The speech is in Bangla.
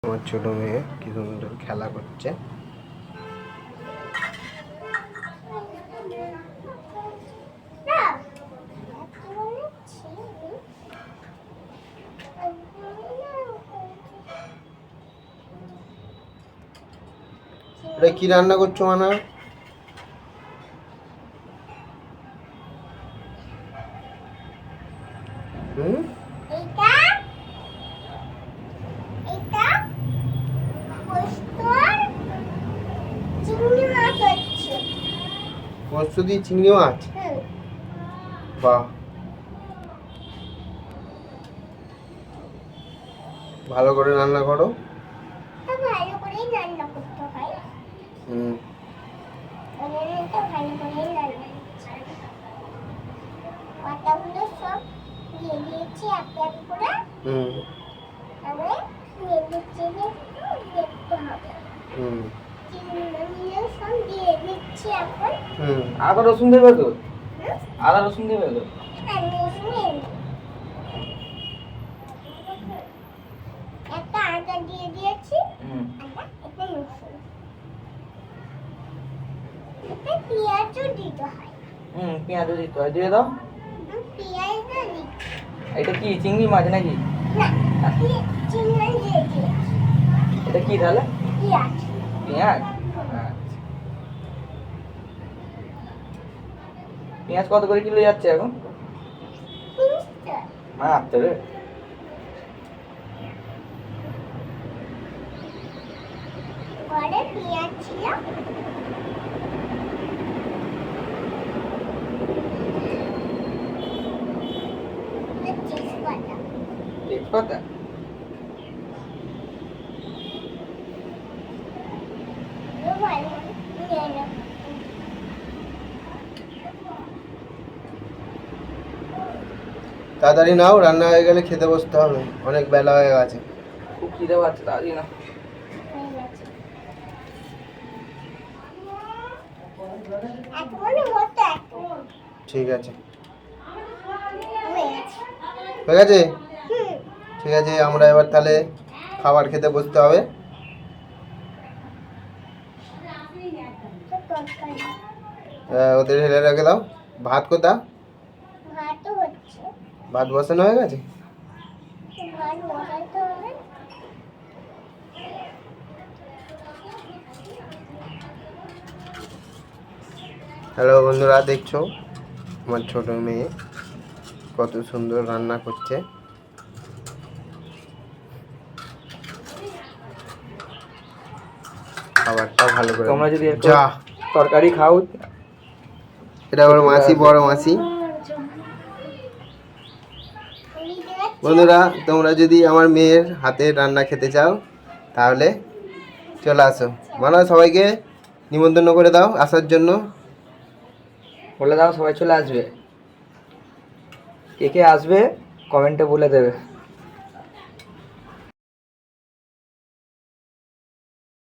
আমার ছোট মেয়ে কি সুন্দর খেলা করছে। এটা কি রান্না করছো মানা? পোস্ত দিয়ে চিংড়ি মাছ? বাহ, ভালো করে রান্না করো। ভালো করেই রান্না করতে হয়। ভালো করেই রান্না পাতাগুলো সব দিয়ে দিয়েছি এক এক করে। তবে নেড়ে দেখতে হবে। সব দিয়ে দিচ্ছি এখন। আদা রসুন দেবে তো? আদা রসুন দেবে তো? একটা আদা দিয়ে দিয়েছি, একটা রসুন, একটা পেঁয়াজও দিতে হয়। পেঁয়াজও দিতে হয়, দিয়ে দাও। পেঁয়াজটা দিচ্ছি। এটা কি চিংড়ি মাছ নাকি? না, চিংড়ি মাছ দিয়ে দিয়েছি। এটা কি তাহলে? পেঁয়াজ। পেঁয়াজ? পেঁয়াজ কত করে কিলো যাচ্ছে এখন? মাত্র পরে পেঁয়াজ ছিল, তেজপাতা। তাড়াতাড়ি নাও, রান্না হয়ে গেলে খেতে বসতে হবে, অনেক বেলা হয়ে গেছে। খুব খিদে পাচ্ছে, তাড়াতাড়ি না। ঠিক আছে, হয়ে গেছে। ঠিক আছে, আমরা এবার তাহলে খাবার খেতে বসতে হবে। ওদের ঢেলে রেখে দাও। ভাত কোথা? ভাত বসানো হয়ে গেছে। হ্যালো বন্ধুরা, দেখছো আমার ছোট মেয়ে কত সুন্দর রান্না করছে। খাবারটা ভালো করে তোমরা যদি যা তরকারি খাও। এটা বড় মাসি, বড় মাসি। বন্ধুরা, তোমরা যদি আমার মেয়ের হাতে রান্না খেতে চাও তাহলে চলে আসো। মানা, সবাইকে নিমন্ত্রণ করে দাও আসার জন্য। বলে দাও সবাই চলে আসবে। কে কে আসবে কমেন্টে বলে দেবে।